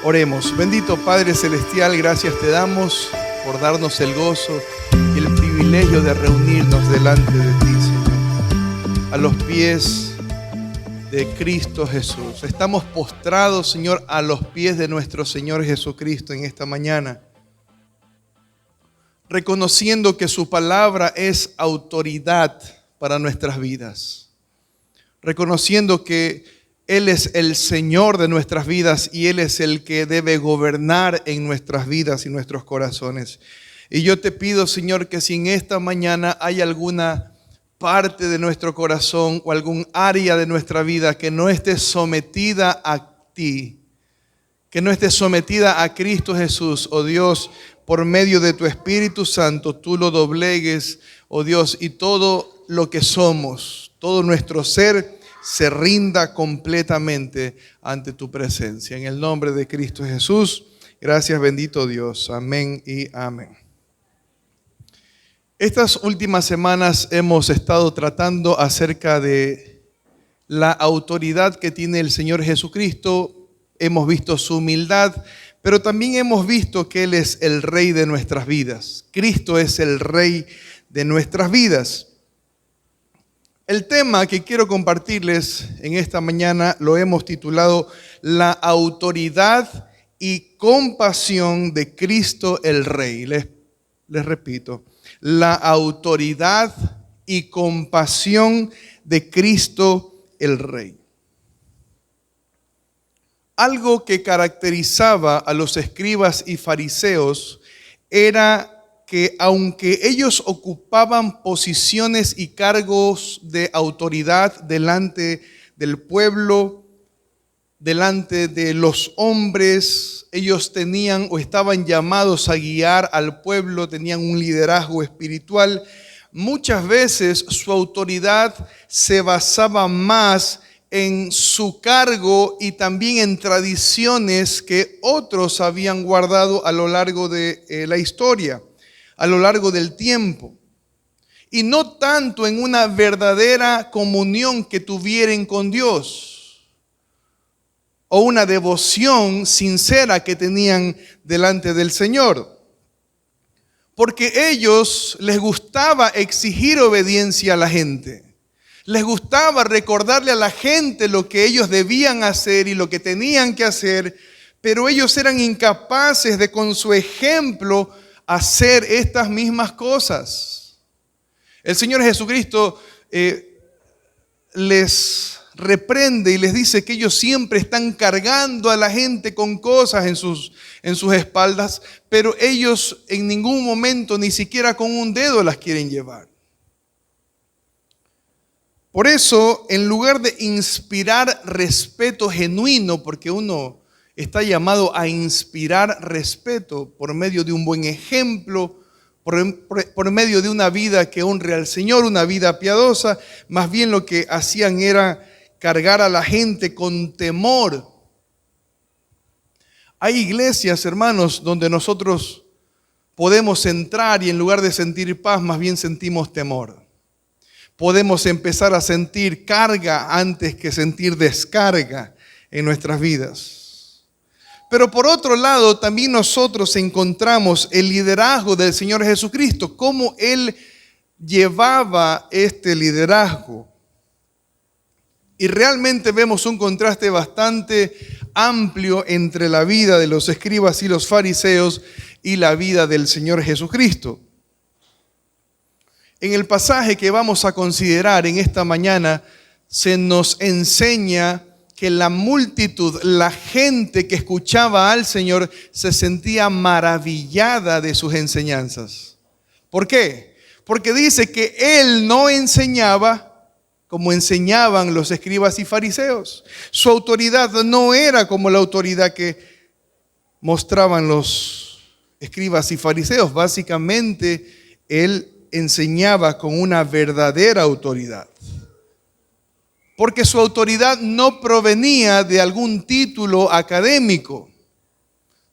Oremos. Bendito Padre Celestial, gracias te damos por darnos el gozo y el privilegio de reunirnos delante de ti, Señor, a los pies de Cristo Jesús. Estamos postrados, Señor, a los pies de nuestro Señor Jesucristo en esta mañana, reconociendo que su palabra es autoridad para nuestras vidas, reconociendo que Él es el Señor de nuestras vidas y Él es el que debe gobernar en nuestras vidas y nuestros corazones. Y yo te pido, Señor, que si en esta mañana hay alguna parte de nuestro corazón o algún área de nuestra vida que no esté sometida a ti, que no esté sometida a Cristo Jesús, oh Dios, por medio de tu Espíritu Santo, tú lo doblegues, oh Dios, y todo lo que somos, todo nuestro ser, se rinda completamente ante tu presencia. En el nombre de Cristo Jesús, gracias bendito Dios. Amén y amén. Estas últimas semanas hemos estado tratando acerca de la autoridad que tiene el Señor Jesucristo. Hemos visto su humildad, pero también hemos visto que Él es el Rey de nuestras vidas. Cristo es el Rey de nuestras vidas. El tema que quiero compartirles en esta mañana lo hemos titulado La autoridad y compasión de Cristo el Rey. Les repito, la autoridad y compasión de Cristo el Rey. Algo que caracterizaba a los escribas y fariseos era que aunque ellos ocupaban posiciones y cargos de autoridad delante del pueblo, delante de los hombres, ellos tenían o estaban llamados a guiar al pueblo, tenían un liderazgo espiritual, muchas veces su autoridad se basaba más en su cargo y también en tradiciones que otros habían guardado a lo largo de la historia, a lo largo del tiempo, y no tanto en una verdadera comunión que tuvieran con Dios o una devoción sincera que tenían delante del Señor, porque ellos les gustaba exigir obediencia a la gente, les gustaba recordarle a la gente lo que ellos debían hacer y lo que tenían que hacer, pero ellos eran incapaces de con su ejemplo hacer estas mismas cosas. El Señor Jesucristo les reprende y les dice que ellos siempre están cargando a la gente con cosas en sus espaldas, pero ellos en ningún momento, ni siquiera con un dedo, las quieren llevar. Por eso, en lugar de inspirar respeto genuino, porque uno está llamado a inspirar respeto por medio de un buen ejemplo, por medio de una vida que honre al Señor, una vida piadosa, más bien lo que hacían era cargar a la gente con temor. Hay iglesias, hermanos, donde nosotros podemos entrar y en lugar de sentir paz, más bien sentimos temor. Podemos empezar a sentir carga antes que sentir descarga en nuestras vidas. Pero por otro lado, también nosotros encontramos el liderazgo del Señor Jesucristo, cómo Él llevaba este liderazgo. Y realmente vemos un contraste bastante amplio entre la vida de los escribas y los fariseos y la vida del Señor Jesucristo. En el pasaje que vamos a considerar en esta mañana, se nos enseña que la multitud, la gente que escuchaba al Señor, se sentía maravillada de sus enseñanzas. ¿Por qué? Porque dice que Él no enseñaba como enseñaban los escribas y fariseos. Su autoridad no era como la autoridad que mostraban los escribas y fariseos. Básicamente, Él enseñaba con una verdadera autoridad. Porque su autoridad no provenía de algún título académico,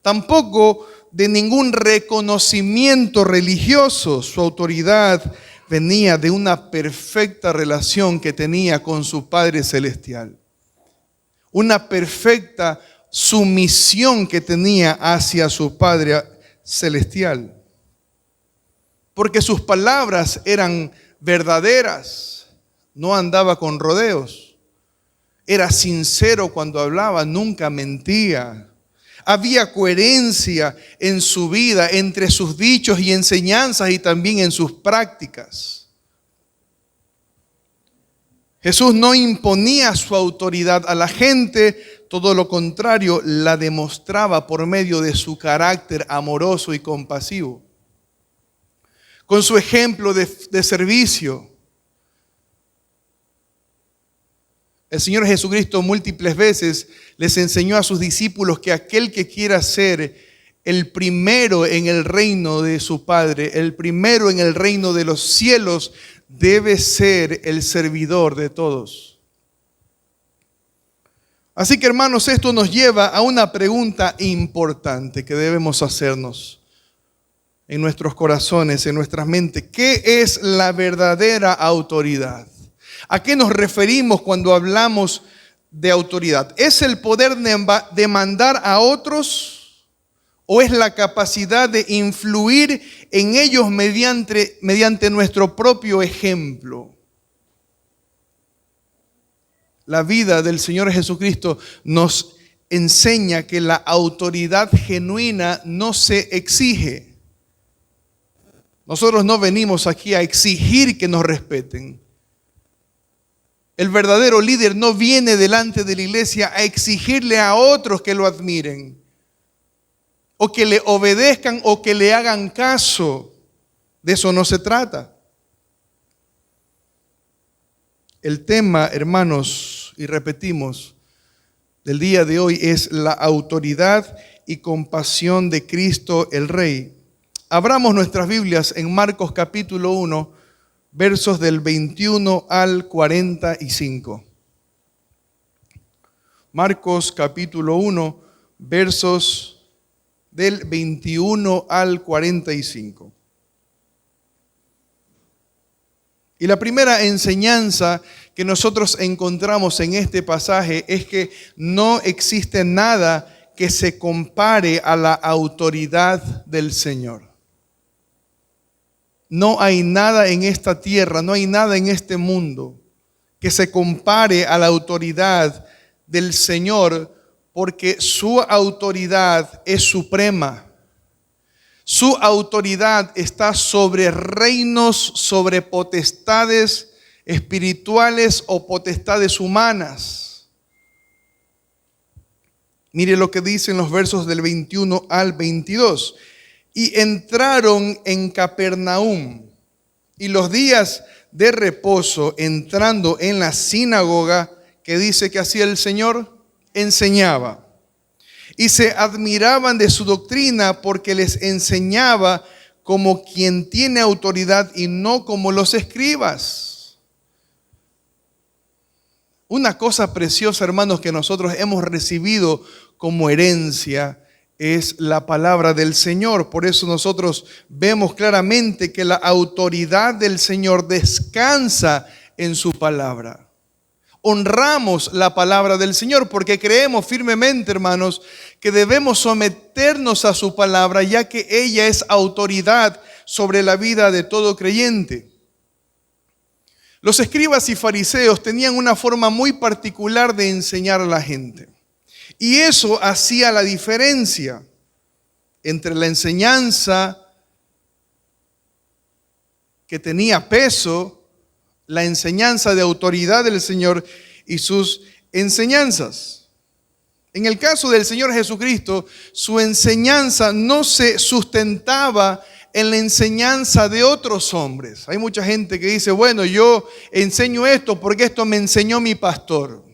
tampoco de ningún reconocimiento religioso. Su autoridad venía de una perfecta relación que tenía con su Padre Celestial. Una perfecta sumisión que tenía hacia su Padre celestial. Porque sus palabras eran verdaderas, no andaba con rodeos. Era sincero cuando hablaba, nunca mentía. Había coherencia en su vida, entre sus dichos y enseñanzas y también en sus prácticas. Jesús no imponía su autoridad a la gente, todo lo contrario, la demostraba por medio de su carácter amoroso y compasivo. Con su ejemplo de servicio. El Señor Jesucristo múltiples veces les enseñó a sus discípulos que aquel que quiera ser el primero en el reino de su Padre, el primero en el reino de los cielos, debe ser el servidor de todos. Así que, hermanos, esto nos lleva a una pregunta importante que debemos hacernos en nuestros corazones, en nuestras mentes. ¿Qué es la verdadera autoridad? ¿A qué nos referimos cuando hablamos de autoridad? ¿Es el poder de mandar a otros o es la capacidad de influir en ellos mediante nuestro propio ejemplo? La vida del Señor Jesucristo nos enseña que la autoridad genuina no se exige. Nosotros no venimos aquí a exigir que nos respeten. El verdadero líder no viene delante de la iglesia a exigirle a otros que lo admiren, o que le obedezcan o que le hagan caso. De eso no se trata. El tema, hermanos, y repetimos, del día de hoy es la autoridad y compasión de Cristo el Rey. Abramos nuestras Biblias en Marcos capítulo 1, versos del 21 al 45. Marcos capítulo 1, versos del 21 al 45. Y la primera enseñanza que nosotros encontramos en este pasaje es que no existe nada que se compare a la autoridad del Señor. No hay nada en esta tierra, no hay nada en este mundo que se compare a la autoridad del Señor, porque su autoridad es suprema. Su autoridad está sobre reinos, sobre potestades espirituales o potestades humanas. Mire lo que dicen los versos del 21 al 22. Y entraron en Capernaum, y los días de reposo, entrando en la sinagoga, que dice que hacía el Señor, enseñaba. Y se admiraban de su doctrina, porque les enseñaba como quien tiene autoridad y no como los escribas. Una cosa preciosa, hermanos, que nosotros hemos recibido como herencia es la palabra del Señor. Por eso nosotros vemos claramente que la autoridad del Señor descansa en su palabra. Honramos la palabra del Señor porque creemos firmemente, hermanos, que debemos someternos a su palabra, ya que ella es autoridad sobre la vida de todo creyente. Los escribas y fariseos tenían una forma muy particular de enseñar a la gente. Y eso hacía la diferencia entre la enseñanza que tenía peso, la enseñanza de autoridad del Señor y sus enseñanzas. En el caso del Señor Jesucristo, su enseñanza no se sustentaba en la enseñanza de otros hombres. Hay mucha gente que dice, bueno, yo enseño esto porque esto me enseñó mi pastor.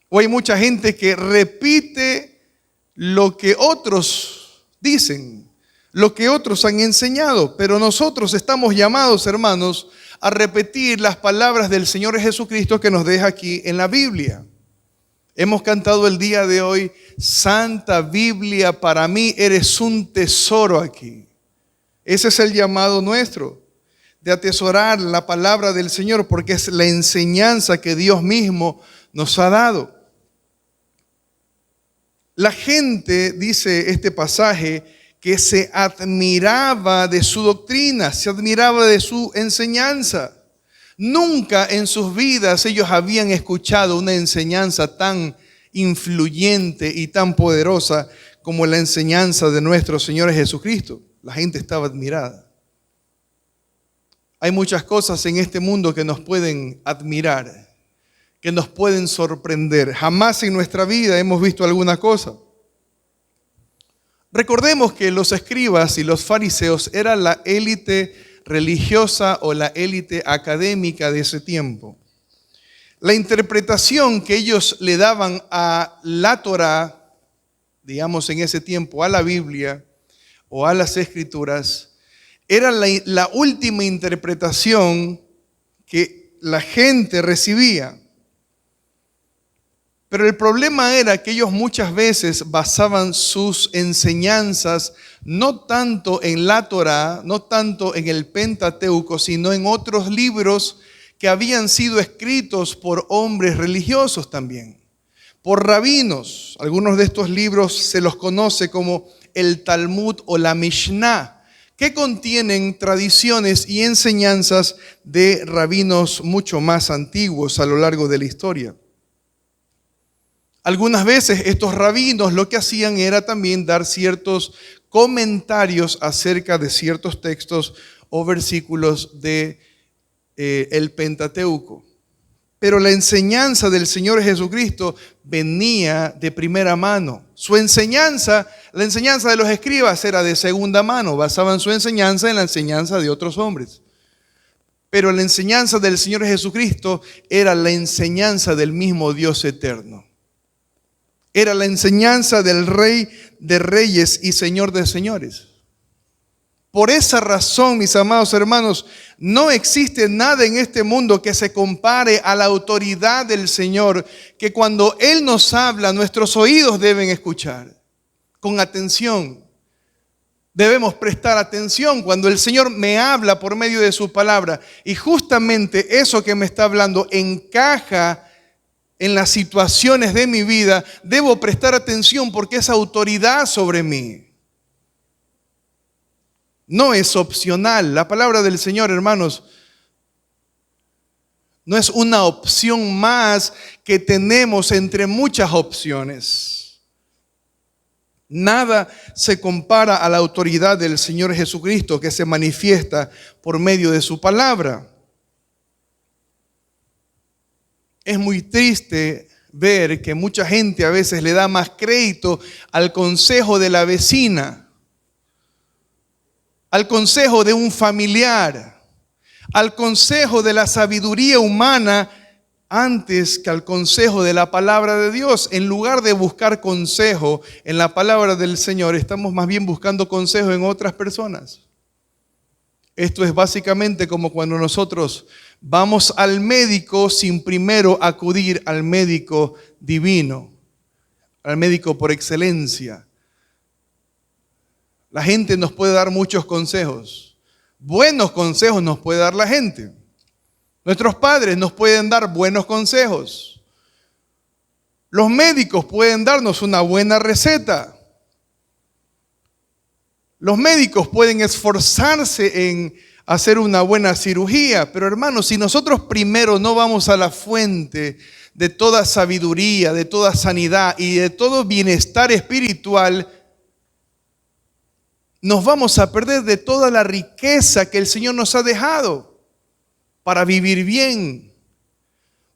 O hay mucha gente que repite lo que otros dicen, lo que otros han enseñado. Pero nosotros estamos llamados, hermanos, a repetir las palabras del Señor Jesucristo que nos deja aquí en la Biblia. Hemos cantado el día de hoy, Santa Biblia, para mí eres un tesoro aquí. Ese es el llamado nuestro, de atesorar la palabra del Señor, porque es la enseñanza que Dios mismo nos ha dado. La gente, dice este pasaje, que se admiraba de su doctrina, se admiraba de su enseñanza. Nunca en sus vidas ellos habían escuchado una enseñanza tan influyente y tan poderosa como la enseñanza de nuestro Señor Jesucristo. La gente estaba admirada. Hay muchas cosas en este mundo que nos pueden admirar, que nos pueden sorprender. Jamás en nuestra vida hemos visto alguna cosa. Recordemos que los escribas y los fariseos eran la élite religiosa o la élite académica de ese tiempo. La interpretación que ellos le daban a la Torá, digamos en ese tiempo, a la Biblia o a las Escrituras, era la última interpretación que la gente recibía. Pero el problema era que ellos muchas veces basaban sus enseñanzas no tanto en la Torá, no tanto en el Pentateuco, sino en otros libros que habían sido escritos por hombres religiosos también, por rabinos. Algunos de estos libros se los conoce como el Talmud o la Mishnah, que contienen tradiciones y enseñanzas de rabinos mucho más antiguos a lo largo de la historia. Algunas veces estos rabinos lo que hacían era también dar ciertos comentarios acerca de ciertos textos o versículos de el Pentateuco. Pero la enseñanza del Señor Jesucristo venía de primera mano. Su enseñanza, la enseñanza de los escribas era de segunda mano. Basaban su enseñanza en la enseñanza de otros hombres. Pero la enseñanza del Señor Jesucristo era la enseñanza del mismo Dios eterno. Era la enseñanza del Rey de Reyes y Señor de Señores. Por esa razón, mis amados hermanos, no existe nada en este mundo que se compare a la autoridad del Señor, que cuando Él nos habla, nuestros oídos deben escuchar con atención. Debemos prestar atención cuando el Señor me habla por medio de su palabra. Y justamente eso que me está hablando encaja en las situaciones de mi vida. Debo prestar atención porque es autoridad sobre mí. No es opcional. La palabra del Señor, hermanos, no es una opción más que tenemos entre muchas opciones. Nada se compara a la autoridad del Señor Jesucristo que se manifiesta por medio de su palabra. Es muy triste ver que mucha gente a veces le da más crédito al consejo de la vecina, al consejo de un familiar, al consejo de la sabiduría humana antes que al consejo de la palabra de Dios. En lugar de buscar consejo en la palabra del Señor, estamos más bien buscando consejo en otras personas. Esto es básicamente como cuando nosotros vamos al médico sin primero acudir al médico divino, al médico por excelencia. La gente nos puede dar muchos consejos. Buenos consejos nos puede dar la gente. Nuestros padres nos pueden dar buenos consejos. Los médicos pueden darnos una buena receta. Los médicos pueden esforzarse en hacer una buena cirugía. Pero hermanos, si nosotros primero no vamos a la fuente de toda sabiduría, de toda sanidad y de todo bienestar espiritual, nos vamos a perder de toda la riqueza que el Señor nos ha dejado para vivir bien,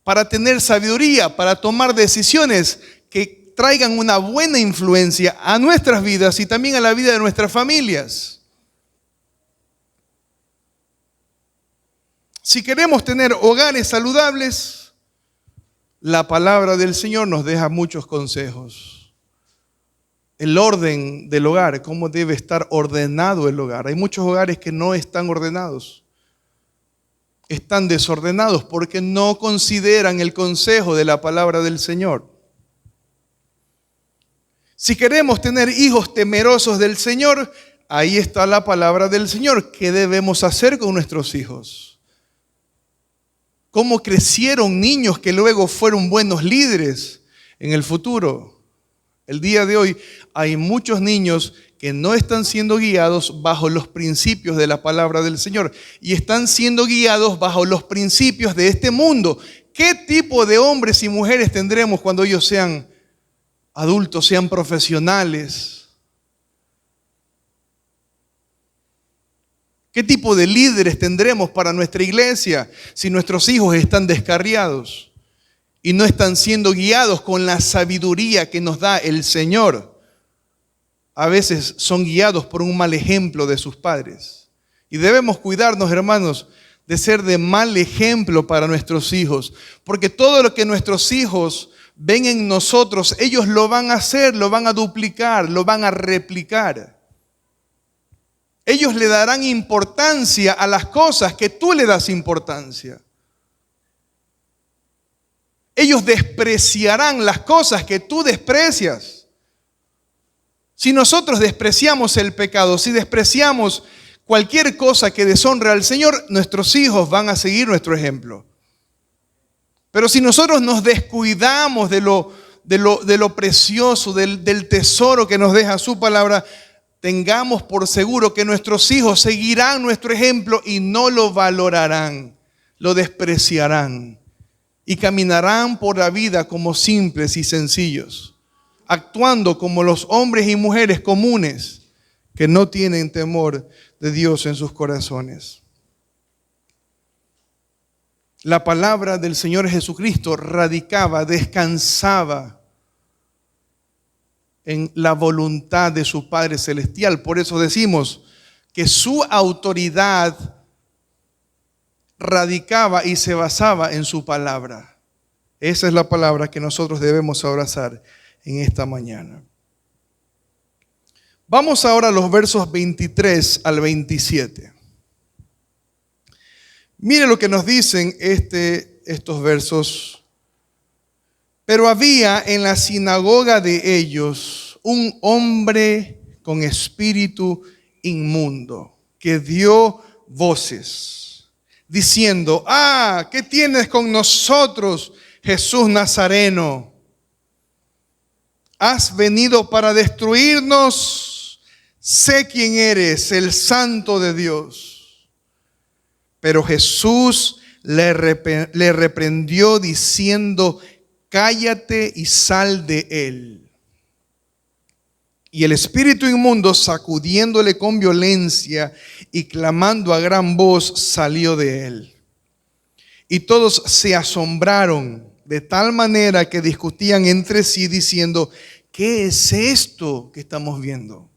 para tener sabiduría, para tomar decisiones que traigan una buena influencia a nuestras vidas y también a la vida de nuestras familias. Si queremos tener hogares saludables, la palabra del Señor nos deja muchos consejos. El orden del hogar, cómo debe estar ordenado el hogar. Hay muchos hogares que no están ordenados. Están desordenados porque no consideran el consejo de la palabra del Señor. Si queremos tener hijos temerosos del Señor, ahí está la palabra del Señor. ¿Qué debemos hacer con nuestros hijos? ¿Cómo crecieron niños que luego fueron buenos líderes en el futuro? El día de hoy hay muchos niños que no están siendo guiados bajo los principios de la palabra del Señor y están siendo guiados bajo los principios de este mundo. ¿Qué tipo de hombres y mujeres tendremos cuando ellos sean adultos, sean profesionales? ¿Qué tipo de líderes tendremos para nuestra iglesia si nuestros hijos están descarriados y no están siendo guiados con la sabiduría que nos da el Señor? A veces son guiados por un mal ejemplo de sus padres. Y debemos cuidarnos, hermanos, de ser de mal ejemplo para nuestros hijos. Porque todo lo que nuestros hijos ven en nosotros, ellos lo van a hacer, lo van a duplicar, lo van a replicar. Ellos le darán importancia a las cosas que tú le das importancia. Ellos despreciarán las cosas que tú desprecias. Si nosotros despreciamos el pecado, si despreciamos cualquier cosa que deshonre al Señor, nuestros hijos van a seguir nuestro ejemplo. Pero si nosotros nos descuidamos de lo precioso, del tesoro que nos deja su palabra, tengamos por seguro que nuestros hijos seguirán nuestro ejemplo y no lo valorarán, lo despreciarán y caminarán por la vida como simples y sencillos, actuando como los hombres y mujeres comunes que no tienen temor de Dios en sus corazones. La palabra del Señor Jesucristo radicaba, descansaba en la voluntad de su Padre Celestial. Por eso decimos que su autoridad radicaba y se basaba en su palabra. Esa es la palabra que nosotros debemos abrazar en esta mañana. Vamos ahora a los versos 23 al 27. Mire lo que nos dicen estos versos. Pero había en la sinagoga de ellos un hombre con espíritu inmundo que dio voces, diciendo: ¿qué tienes con nosotros, Jesús Nazareno? ¿Has venido para destruirnos? Sé quién eres, el Santo de Dios. Pero Jesús le reprendió diciendo: cállate y sal de él. Y el espíritu inmundo, sacudiéndole con violencia y clamando a gran voz, salió de él. Y todos se asombraron de tal manera que discutían entre sí diciendo: ¿qué es esto que estamos viendo?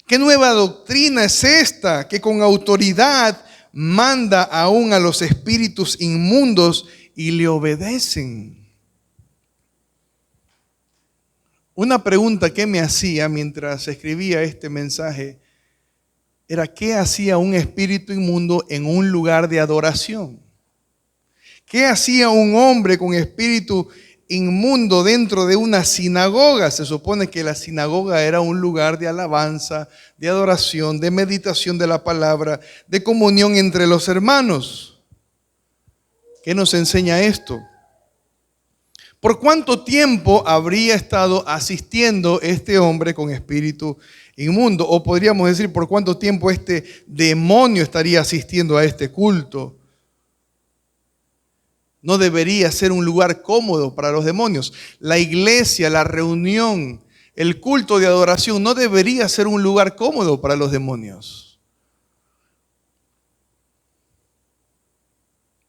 ¿Qué nueva doctrina es esta que con autoridad manda aún a los espíritus inmundos y le obedecen? Una pregunta que me hacía mientras escribía este mensaje era: ¿qué hacía un espíritu inmundo en un lugar de adoración? ¿Qué hacía un hombre con espíritu inmundo dentro de una sinagoga? Se supone que la sinagoga era un lugar de alabanza, de adoración, de meditación de la palabra, de comunión entre los hermanos. ¿Qué nos enseña esto? ¿Por cuánto tiempo habría estado asistiendo este hombre con espíritu inmundo? O podríamos decir, ¿por cuánto tiempo este demonio estaría asistiendo a este culto? No debería ser un lugar cómodo para los demonios. La iglesia, la reunión, el culto de adoración no debería ser un lugar cómodo para los demonios.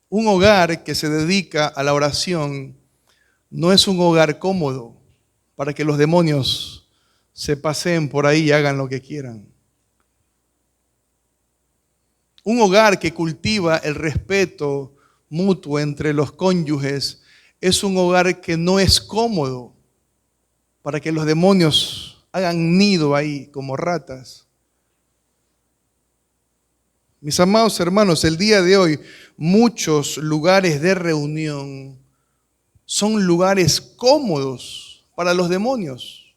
Un hogar que se dedica a la oración no es un hogar cómodo para que los demonios se paseen por ahí y hagan lo que quieran. Un hogar que cultiva el respeto mutuo entre los cónyuges es un hogar que no es cómodo para que los demonios hagan nido ahí como ratas. Mis amados hermanos, el día de hoy muchos lugares de reunión son lugares cómodos para los demonios.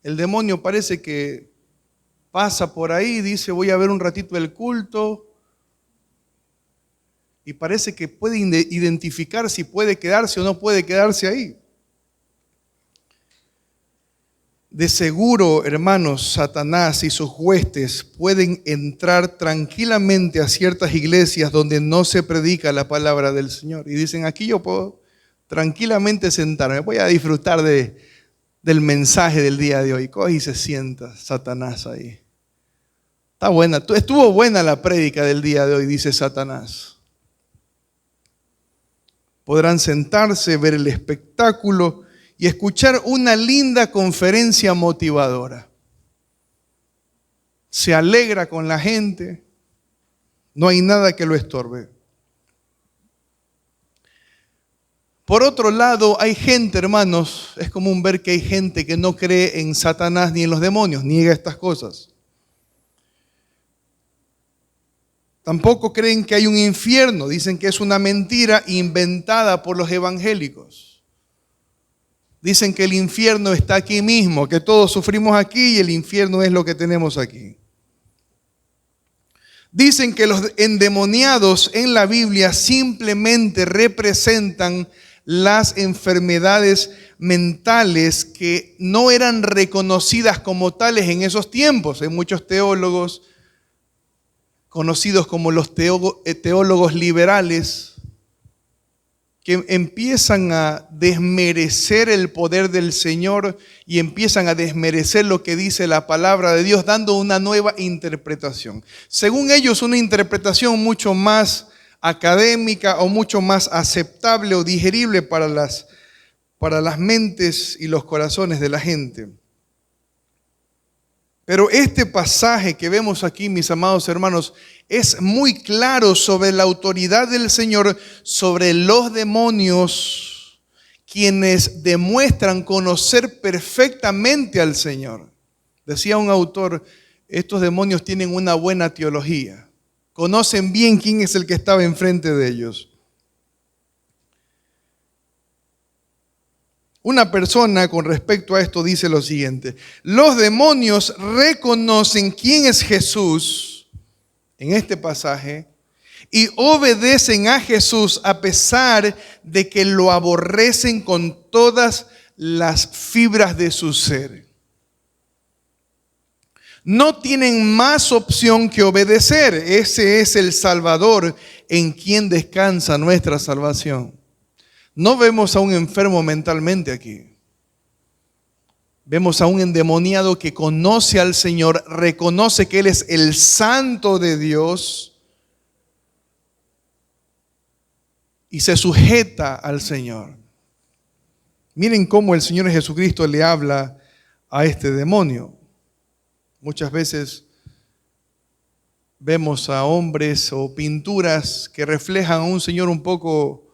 El demonio parece que pasa por ahí y dice: voy a ver un ratito el culto. Y parece que puede identificar si puede quedarse o no puede quedarse ahí. De seguro, hermanos, Satanás y sus huestes pueden entrar tranquilamente a ciertas iglesias donde no se predica la palabra del Señor. Y dicen, aquí yo puedo tranquilamente sentarme, voy a disfrutar del mensaje del día de hoy. Coge y se sienta Satanás ahí. Está buena, estuvo buena la prédica del día de hoy, dice Satanás. Podrán sentarse, ver el espectáculo y escuchar una linda conferencia motivadora. Se alegra con la gente, no hay nada que lo estorbe. Por otro lado, hay gente, hermanos, es común ver que hay gente que no cree en Satanás ni en los demonios, niega estas cosas. Tampoco creen que hay un infierno, dicen que es una mentira inventada por los evangélicos. Dicen que el infierno está aquí mismo, que todos sufrimos aquí y el infierno es lo que tenemos aquí. Dicen que los endemoniados en la Biblia simplemente representan las enfermedades mentales que no eran reconocidas como tales en esos tiempos. Hay muchos teólogos conocidos como los teólogos liberales que empiezan a desmerecer el poder del Señor y empiezan a desmerecer lo que dice la palabra de Dios, dando una nueva interpretación. Según ellos, una interpretación mucho más académica o mucho más aceptable o digerible para las mentes y los corazones de la gente. Pero este pasaje que vemos aquí, mis amados hermanos, es muy claro sobre la autoridad del Señor sobre los demonios, quienes demuestran conocer perfectamente al Señor. Decía un autor, estos demonios tienen una buena teología, conocen bien quién es el que estaba enfrente de ellos. Una persona con respecto a esto dice lo siguiente: los demonios reconocen quién es Jesús en este pasaje y obedecen a Jesús a pesar de que lo aborrecen con todas las fibras de su ser. No tienen más opción que obedecer. Ese es el Salvador en quien descansa nuestra salvación. No vemos a un enfermo mentalmente aquí. Vemos a un endemoniado que conoce al Señor, reconoce que Él es el Santo de Dios y se sujeta al Señor. Miren cómo el Señor Jesucristo le habla a este demonio. Muchas veces vemos a hombres o pinturas que reflejan a un Señor un poco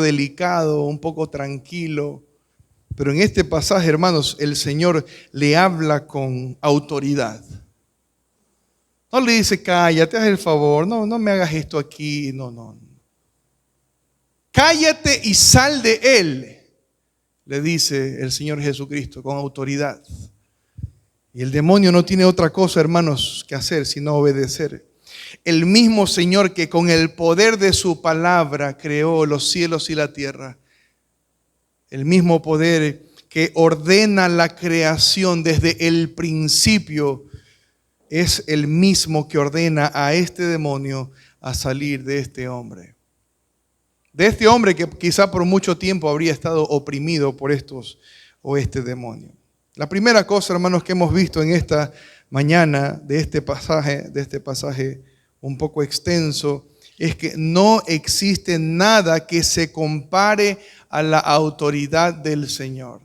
delicado, un poco tranquilo. Pero en este pasaje, hermanos, el Señor le habla con autoridad. No le dice, cállate, haz el favor, no me hagas esto aquí, no. Cállate y sal de él, le dice el Señor Jesucristo con autoridad. Y el demonio no tiene otra cosa, hermanos, que hacer sino obedecer. El mismo Señor que con el poder de su palabra creó los cielos y la tierra. El mismo poder que ordena la creación desde el principio es el mismo que ordena a este demonio a salir de este hombre. De este hombre que quizá por mucho tiempo habría estado oprimido por este demonio. La primera cosa, hermanos, que hemos visto en esta mañana de este pasaje un poco extenso, es que no existe nada que se compare a la autoridad del Señor.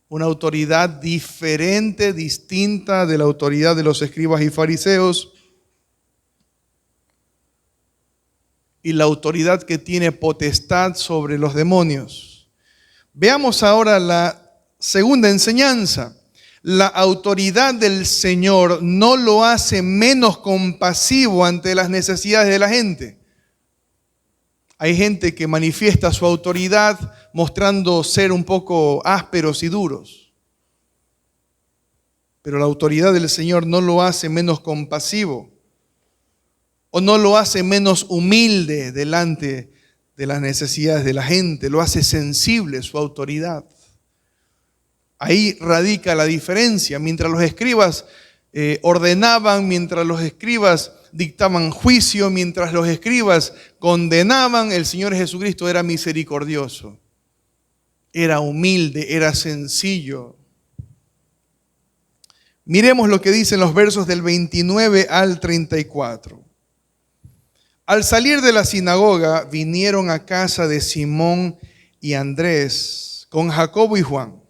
Una autoridad diferente, distinta de la autoridad de los escribas y fariseos, y la autoridad que tiene potestad sobre los demonios. Veamos ahora la segunda enseñanza. La autoridad del Señor no lo hace menos compasivo ante las necesidades de la gente. Hay gente que manifiesta su autoridad mostrando ser un poco ásperos y duros. Pero la autoridad del Señor no lo hace menos compasivo o no lo hace menos humilde delante de las necesidades de la gente. Lo hace sensible su autoridad. Ahí radica la diferencia. Mientras los escribas ordenaban, mientras los escribas dictaban juicio, mientras los escribas condenaban, el Señor Jesucristo era misericordioso, era humilde, era sencillo. Miremos lo que dicen los versos del 29 al 34. Al salir de la sinagoga, vinieron a casa de Simón y Andrés con Jacobo y Juan.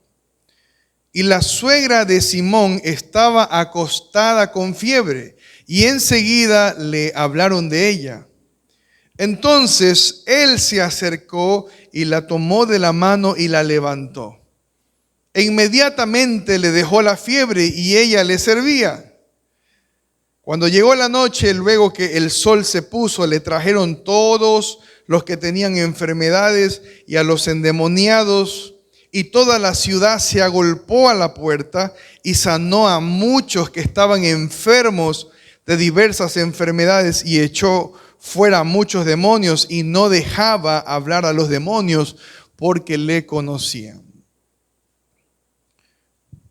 Y la suegra de Simón estaba acostada con fiebre, y enseguida le hablaron de ella. Entonces él se acercó y la tomó de la mano y la levantó. E inmediatamente le dejó la fiebre y ella le servía. Cuando llegó la noche, luego que el sol se puso, le trajeron todos los que tenían enfermedades y a los endemoniados, y toda la ciudad se agolpó a la puerta y sanó a muchos que estaban enfermos de diversas enfermedades, y echó fuera a muchos demonios, y no dejaba hablar a los demonios porque le conocían.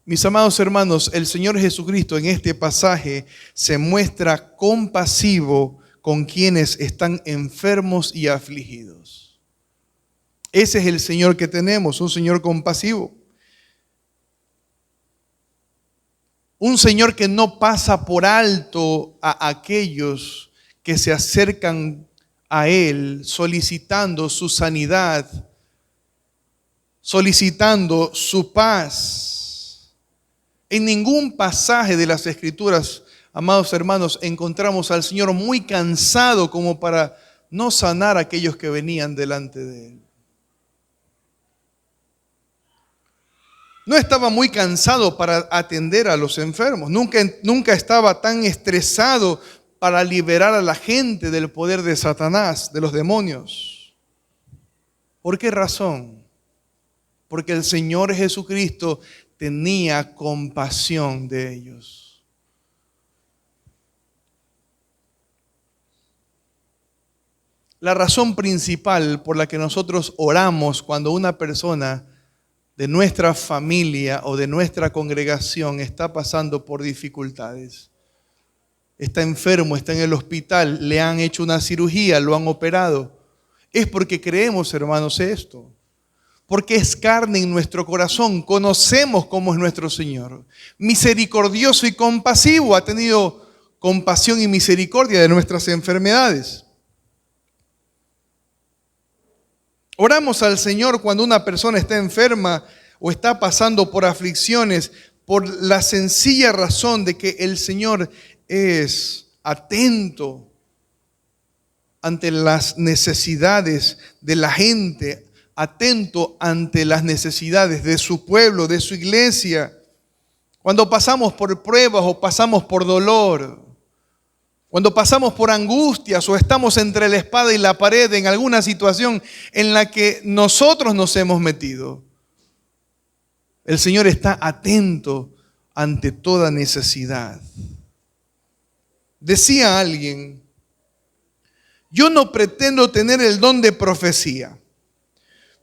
Mis amados hermanos, el Señor Jesucristo en este pasaje se muestra compasivo con quienes están enfermos y afligidos. Ese es el Señor que tenemos, un Señor compasivo. Un Señor que no pasa por alto a aquellos que se acercan a Él solicitando su sanidad, solicitando su paz. En ningún pasaje de las Escrituras, amados hermanos, encontramos al Señor muy cansado como para no sanar a aquellos que venían delante de Él. No estaba muy cansado para atender a los enfermos. Nunca estaba tan estresado para liberar a la gente del poder de Satanás, de los demonios. ¿Por qué razón? Porque el Señor Jesucristo tenía compasión de ellos. La razón principal por la que nosotros oramos cuando una persona de nuestra familia o de nuestra congregación está pasando por dificultades, está enfermo, está en el hospital, le han hecho una cirugía, lo han operado, es porque creemos, hermanos, esto. Porque es carne en nuestro corazón, conocemos cómo es nuestro Señor. Misericordioso y compasivo, ha tenido compasión y misericordia de nuestras enfermedades. Oramos al Señor cuando una persona está enferma o está pasando por aflicciones, por la sencilla razón de que el Señor es atento ante las necesidades de la gente, atento ante las necesidades de su pueblo, de su iglesia. Cuando pasamos por pruebas o pasamos por dolor, cuando pasamos por angustias o estamos entre la espada y la pared en alguna situación en la que nosotros nos hemos metido, el Señor está atento ante toda necesidad. Decía alguien: yo no pretendo tener el don de profecía,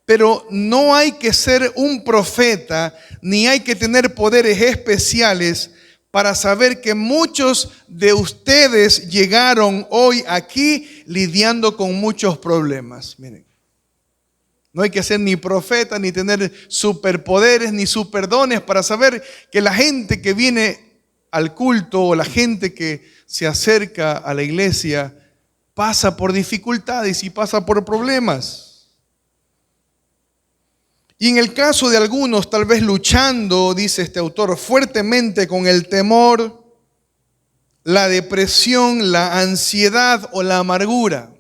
pero no hay que ser un profeta ni hay que tener poderes especiales para saber que muchos de ustedes llegaron hoy aquí lidiando con muchos problemas. Miren, no hay que ser ni profeta, ni tener superpoderes, ni superdones para saber que la gente que viene al culto o la gente que se acerca a la iglesia pasa por dificultades y pasa por problemas. Y en el caso de algunos, tal vez luchando, dice este autor, fuertemente con el temor, la depresión, la ansiedad o la amargura.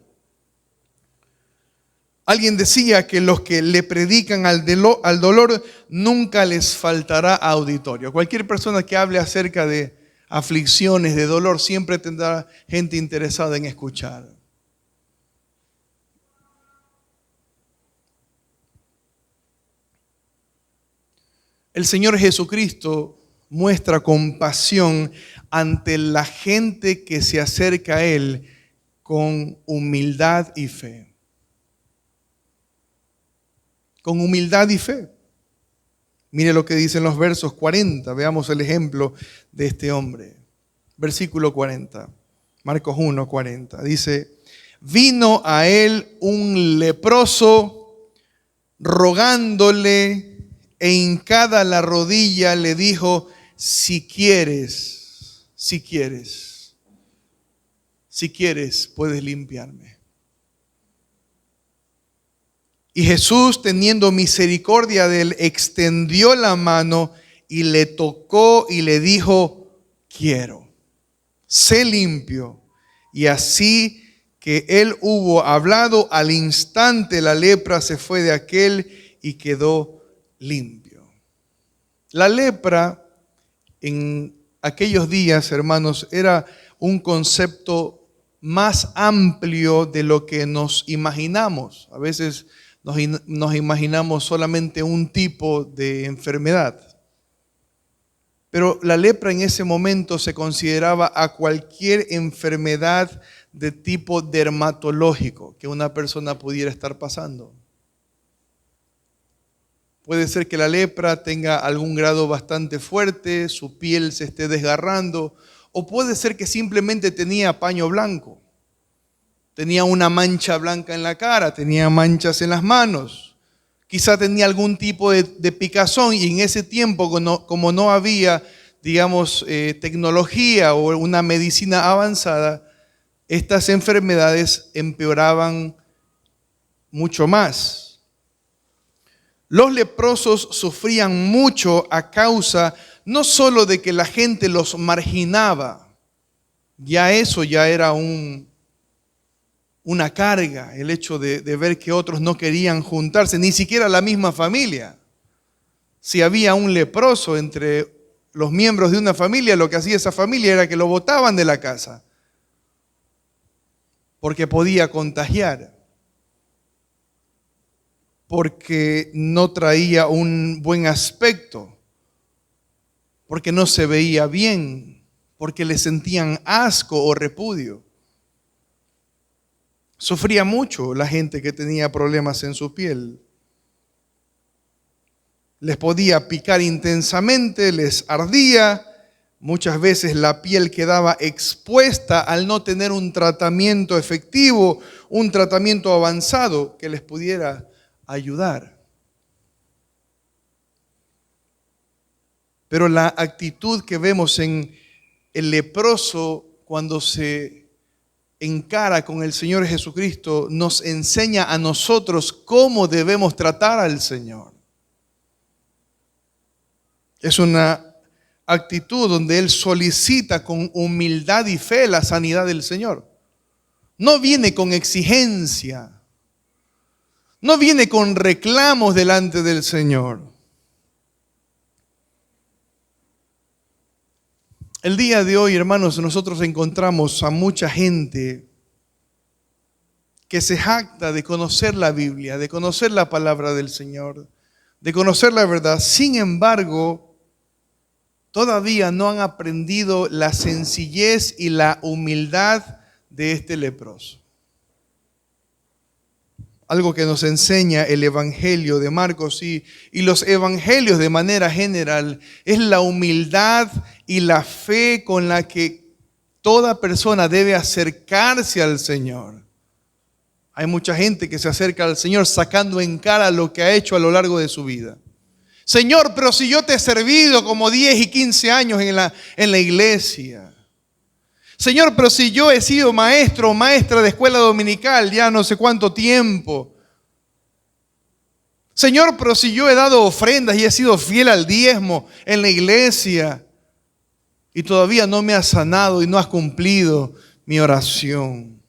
Alguien decía que los que le predican al dolor nunca les faltará auditorio. Cualquier persona que hable acerca de aflicciones, de dolor, siempre tendrá gente interesada en escuchar. El Señor Jesucristo muestra compasión ante la gente que se acerca a Él con humildad y fe. Con humildad y fe. Mire lo que dicen los versos 40. Veamos el ejemplo de este hombre. Versículo 40. Marcos 1, 40. Dice, vino a él un leproso rogándole e hincada la rodilla le dijo, si quieres, puedes limpiarme. Y Jesús, teniendo misericordia de él, extendió la mano y le tocó y le dijo, quiero, sé limpio. Y así que él hubo hablado, al instante la lepra se fue de aquel y quedó limpio. La lepra en aquellos días, hermanos, era un concepto más amplio de lo que nos imaginamos. A veces nos imaginamos solamente un tipo de enfermedad. Pero la lepra en ese momento se consideraba a cualquier enfermedad de tipo dermatológico que una persona pudiera estar pasando. Puede ser que la lepra tenga algún grado bastante fuerte, su piel se esté desgarrando, o puede ser que simplemente tenía paño blanco. Tenía una mancha blanca en la cara, tenía manchas en las manos. Quizá tenía algún tipo de picazón y en ese tiempo, como no había, digamos, tecnología o una medicina avanzada, estas enfermedades empeoraban mucho más. Los leprosos sufrían mucho a causa no solo de que la gente los marginaba, ya eso ya era una carga, el hecho de ver que otros no querían juntarse, ni siquiera la misma familia. Si había un leproso entre los miembros de una familia, lo que hacía esa familia era que lo botaban de la casa, porque podía contagiar, porque no traía un buen aspecto, porque no se veía bien, porque le sentían asco o repudio. Sufría mucho la gente que tenía problemas en su piel. Les podía picar intensamente, les ardía. Muchas veces la piel quedaba expuesta al no tener un tratamiento efectivo, un tratamiento avanzado que les pudiera ayudar. Pero la actitud que vemos en el leproso cuando se encara con el Señor Jesucristo nos enseña a nosotros cómo debemos tratar al Señor. Es una actitud donde Él solicita con humildad y fe la sanidad del Señor. No viene con exigencia, no viene con reclamos delante del Señor. El día de hoy, hermanos, nosotros encontramos a mucha gente que se jacta de conocer la Biblia, de conocer la palabra del Señor, de conocer la verdad. Sin embargo, todavía no han aprendido la sencillez y la humildad de este leproso. Algo que nos enseña el Evangelio de Marcos y los evangelios de manera general es la humildad y la fe con la que toda persona debe acercarse al Señor. Hay mucha gente que se acerca al Señor sacando en cara lo que ha hecho a lo largo de su vida. Señor, pero si yo te he servido como 10 y 15 años en la iglesia. Señor, pero si yo he sido maestro o maestra de escuela dominical ya no sé cuánto tiempo. Señor, pero si yo he dado ofrendas y he sido fiel al diezmo en la iglesia y todavía no me has sanado y no has cumplido mi oración.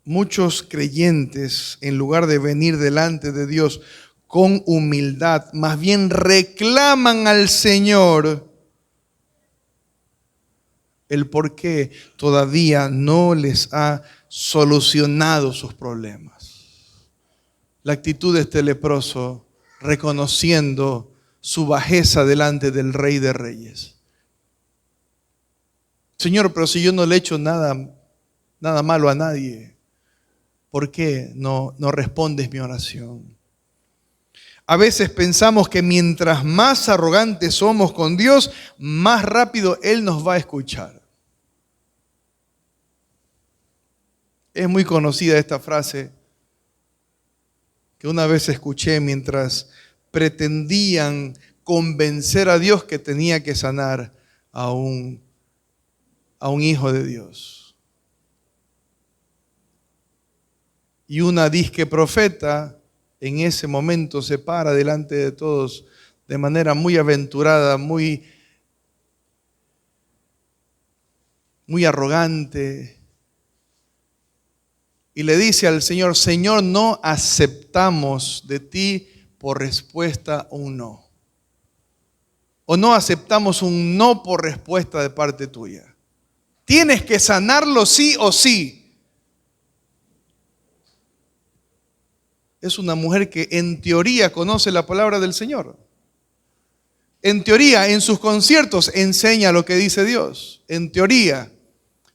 Muchos creyentes, en lugar de venir delante de Dios con humildad, más bien reclaman al Señor el por qué todavía no les ha solucionado sus problemas. La actitud de este leproso reconociendo su bajeza delante del Rey de Reyes. Señor, pero si yo no le he hecho nada malo a nadie, ¿por qué no respondes mi oración? A veces pensamos que mientras más arrogantes somos con Dios, más rápido Él nos va a escuchar. Es muy conocida esta frase que una vez escuché mientras pretendían convencer a Dios que tenía que sanar a un hijo de Dios. Y una disque profeta en ese momento se para delante de todos de manera muy aventurada, muy arrogante, y le dice al Señor: Señor, no aceptamos de ti por respuesta un no. O no aceptamos un no por respuesta de parte tuya. Tienes que sanarlo sí o sí. Es una mujer que en teoría conoce la palabra del Señor. En teoría, en sus conciertos enseña lo que dice Dios. En teoría.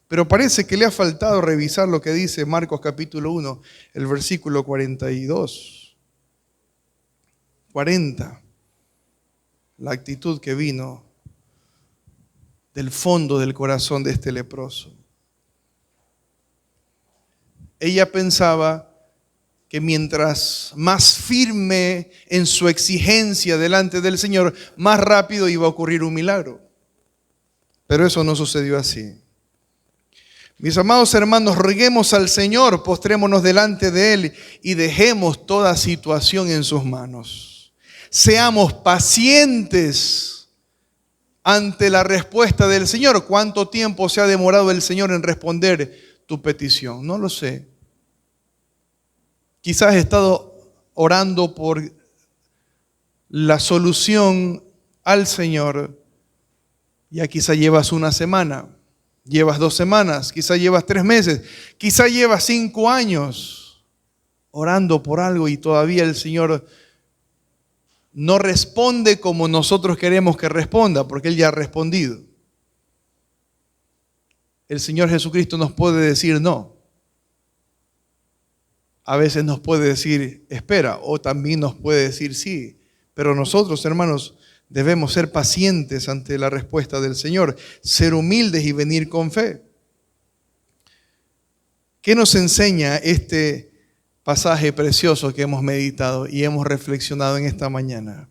Pero parece que le ha faltado revisar lo que dice Marcos capítulo 1, el versículo 42. 40. La actitud que vino del fondo del corazón de este leproso. Ella pensaba que mientras más firme en su exigencia delante del Señor, más rápido iba a ocurrir un milagro. Pero eso no sucedió así. Mis amados hermanos, roguemos al Señor, postrémonos delante de Él y dejemos toda situación en sus manos. Seamos pacientes ante la respuesta del Señor. ¿Cuánto tiempo se ha demorado el Señor en responder tu petición? No lo sé. Quizás has estado orando por la solución al Señor. Ya quizás llevas una semana, llevas 2 semanas, quizás llevas 3 meses, quizás llevas 5 años orando por algo y todavía el Señor no responde como nosotros queremos que responda, porque Él ya ha respondido. El Señor Jesucristo nos puede decir no. A veces nos puede decir espera, o también nos puede decir sí. Pero nosotros, hermanos, debemos ser pacientes ante la respuesta del Señor, ser humildes y venir con fe. ¿Qué nos enseña este pasaje precioso que hemos meditado y hemos reflexionado en esta mañana?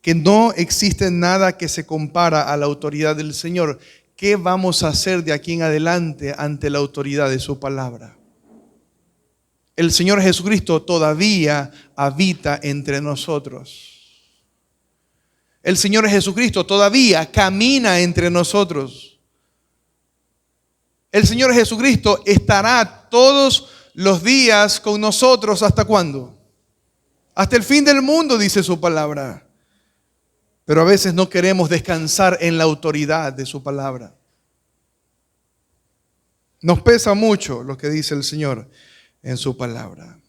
Que no existe nada que se compara a la autoridad del Señor. ¿Qué vamos a hacer de aquí en adelante ante la autoridad de su palabra? El Señor Jesucristo todavía habita entre nosotros. El Señor Jesucristo todavía camina entre nosotros. El Señor Jesucristo estará todos los días con nosotros. ¿Hasta cuándo? Hasta el fin del mundo, dice su palabra. Pero a veces no queremos descansar en la autoridad de su palabra. Nos pesa mucho lo que dice el Señor en su palabra.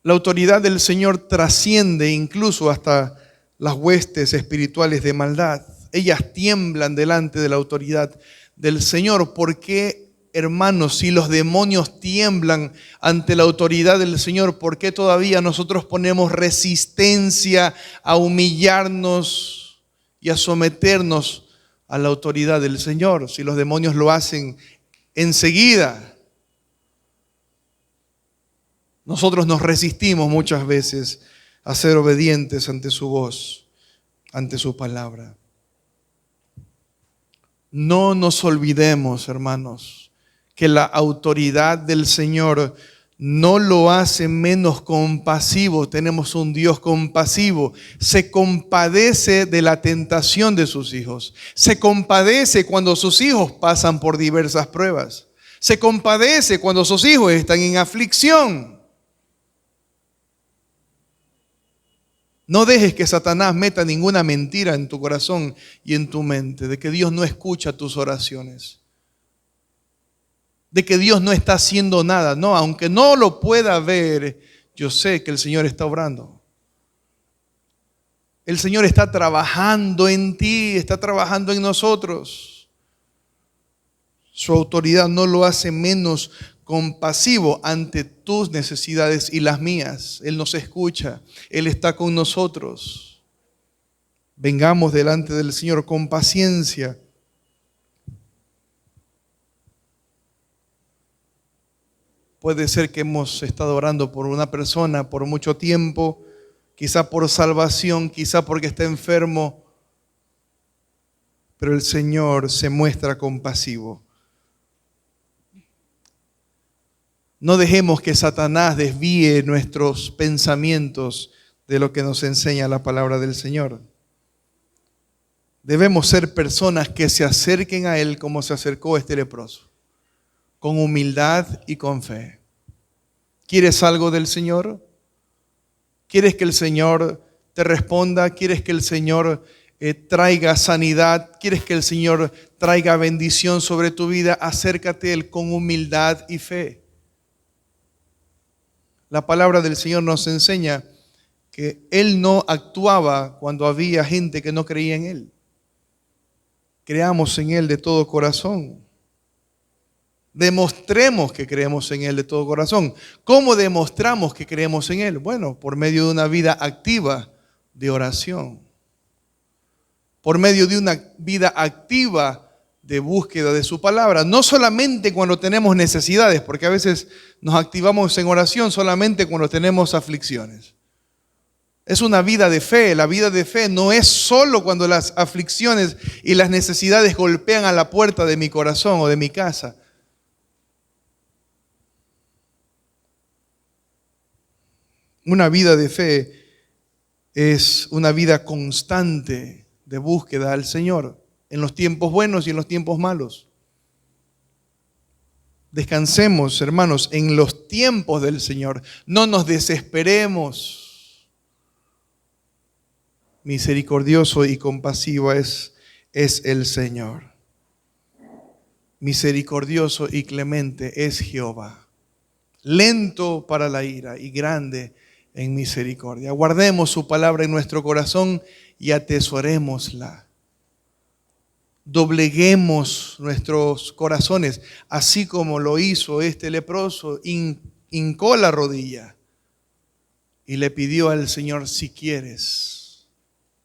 La autoridad del Señor trasciende incluso hasta las huestes espirituales de maldad. Ellas tiemblan delante de la autoridad del Señor. ¿Por qué, hermanos, si los demonios tiemblan ante la autoridad del Señor, por qué todavía nosotros ponemos resistencia a humillarnos y a someternos a la autoridad del Señor? Si los demonios lo hacen enseguida. Nosotros nos resistimos muchas veces a ser obedientes ante su voz, ante su palabra. No nos olvidemos, hermanos, que la autoridad del Señor no lo hace menos compasivo. Tenemos un Dios compasivo. Se compadece de la tentación de sus hijos. Se compadece cuando sus hijos pasan por diversas pruebas. Se compadece cuando sus hijos están en aflicción. No dejes que Satanás meta ninguna mentira en tu corazón y en tu mente, de que Dios no escucha tus oraciones, de que Dios no está haciendo nada. No, aunque no lo pueda ver, yo sé que el Señor está obrando. El Señor está trabajando en ti, está trabajando en nosotros. Su autoridad no lo hace menos compasivo ante tus necesidades y las mías. Él nos escucha, Él está con nosotros. Vengamos delante del Señor con paciencia. Puede ser que hemos estado orando por una persona por mucho tiempo, quizá por salvación, quizá porque está enfermo, pero el Señor se muestra compasivo. No dejemos que Satanás desvíe nuestros pensamientos de lo que nos enseña la palabra del Señor. Debemos ser personas que se acerquen a Él como se acercó este leproso, con humildad y con fe. ¿Quieres algo del Señor? ¿Quieres que el Señor te responda? ¿Quieres que el Señor traiga sanidad? ¿Quieres que el Señor traiga bendición sobre tu vida? Acércate a Él con humildad y fe. La palabra del Señor nos enseña que Él no actuaba cuando había gente que no creía en Él. Creamos en Él de todo corazón. Demostremos que creemos en Él de todo corazón. ¿Cómo demostramos que creemos en Él? Bueno, por medio de una vida activa de oración. Por medio de una vida activa de búsqueda de su palabra. No solamente cuando tenemos necesidades, porque a veces nos activamos en oración solamente cuando tenemos aflicciones. Es una vida de fe. La vida de fe no es solo cuando las aflicciones y las necesidades golpean a la puerta de mi corazón o de mi casa. Una vida de fe es una vida constante de búsqueda al Señor en los tiempos buenos y en los tiempos malos. Descansemos, hermanos, en los tiempos del Señor. No nos desesperemos. Misericordioso y compasivo es el Señor. Misericordioso y clemente es Jehová. Lento para la ira y grande en misericordia. Guardemos su palabra en nuestro corazón y atesorémosla. Dobleguemos nuestros corazones, así como lo hizo este leproso, hincó la rodilla y le pidió al Señor: si quieres,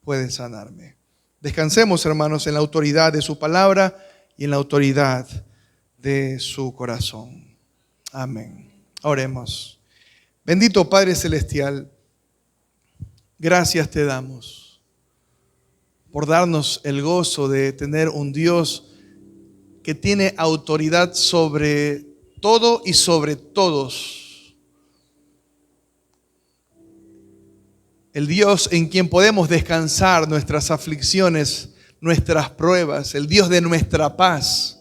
puedes sanarme. Descansemos, hermanos, en la autoridad de su palabra y en la autoridad de su corazón. Amén. Oremos. Bendito Padre Celestial, gracias te damos por darnos el gozo de tener un Dios que tiene autoridad sobre todo y sobre todos. El Dios en quien podemos descansar nuestras aflicciones, nuestras pruebas, el Dios de nuestra paz,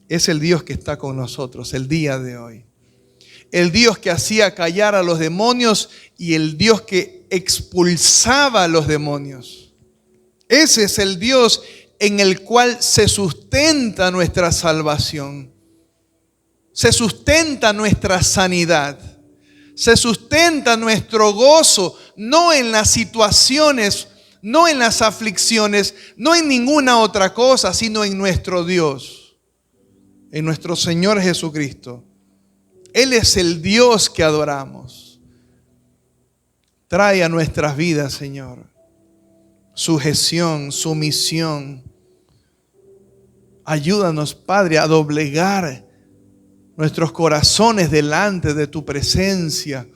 es el Dios que está con nosotros el día de hoy. El Dios que hacía callar a los demonios y el Dios que expulsaba a los demonios. Ese es el Dios en el cual se sustenta nuestra salvación. Se sustenta nuestra sanidad. Se sustenta nuestro gozo, no en las situaciones, no en las aflicciones, no en ninguna otra cosa, sino en nuestro Dios, en nuestro Señor Jesucristo. Él es el Dios que adoramos. Trae a nuestras vidas, Señor, sujeción, sumisión. Ayúdanos, Padre, a doblegar nuestros corazones delante de tu presencia.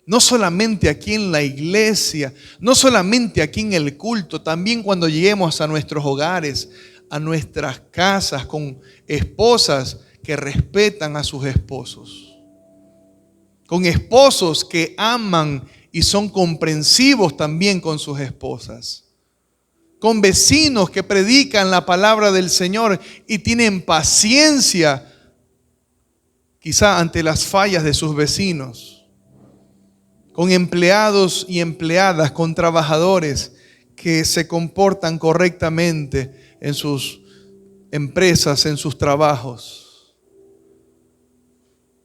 No solamente aquí en la iglesia, no solamente aquí en el culto, también cuando lleguemos a nuestros hogares, a nuestras casas, con esposas que respetan a sus esposos. Con esposos que aman y son comprensivos también con sus esposas. Con vecinos que predican la palabra del Señor y tienen paciencia, quizá ante las fallas de sus vecinos. Con empleados y empleadas, con trabajadores que se comportan correctamente en sus empresas, en sus trabajos.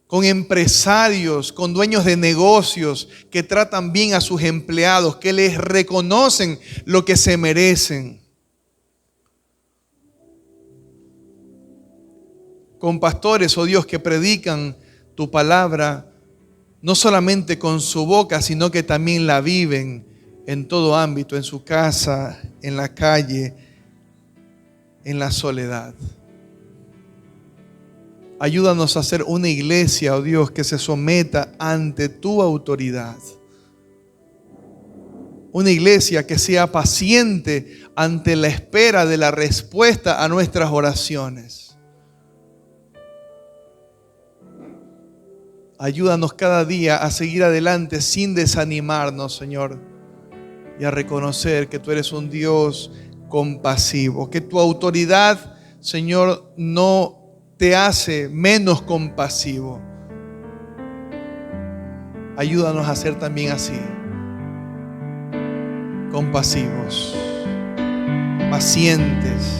Con empresarios, con dueños de negocios que tratan bien a sus empleados, que les reconocen lo que se merecen. con pastores, oh Dios, que predican tu palabra, no solamente con su boca, sino que también la viven en todo ámbito, en su casa, en la calle, en la soledad. Ayúdanos a ser una iglesia, oh Dios, que se someta ante tu autoridad. Una iglesia que sea paciente ante la espera de la respuesta a nuestras oraciones. Ayúdanos cada día a seguir adelante sin desanimarnos, Señor, y a reconocer que tú eres un Dios compasivo, que tu autoridad, Señor, no te hace menos compasivo. Ayúdanos a ser también así, compasivos, pacientes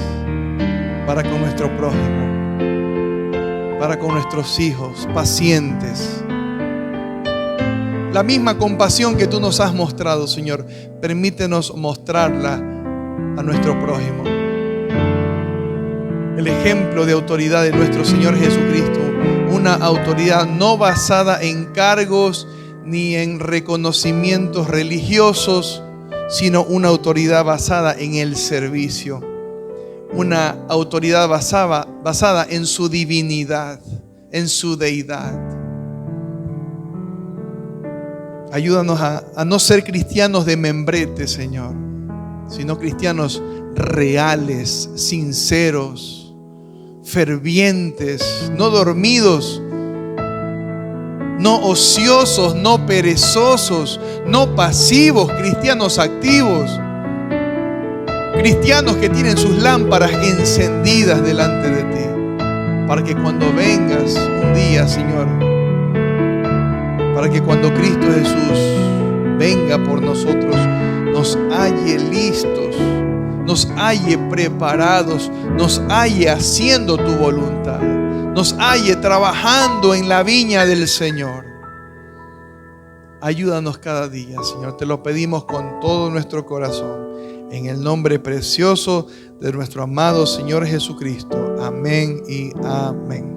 para con nuestro prójimo, para con nuestros hijos, pacientes. La misma compasión que tú nos has mostrado, Señor, permítenos mostrarla a nuestro prójimo. El ejemplo de autoridad de nuestro Señor Jesucristo, una autoridad no basada en cargos ni en reconocimientos religiosos, sino una autoridad basada en el servicio, una autoridad basada en su divinidad, en su deidad. Ayúdanos a no ser cristianos de membrete, Señor, sino cristianos reales, sinceros, fervientes, no dormidos, no ociosos, no perezosos, no pasivos, cristianos activos, cristianos que tienen sus lámparas encendidas delante de ti, para que cuando vengas un día, Señor, para que cuando Cristo Jesús venga por nosotros, nos halle listos, nos halle preparados, nos halle haciendo tu voluntad, nos halle trabajando en la viña del Señor. Ayúdanos cada día, Señor, te lo pedimos con todo nuestro corazón, en el nombre precioso de nuestro amado Señor Jesucristo. Amén y amén.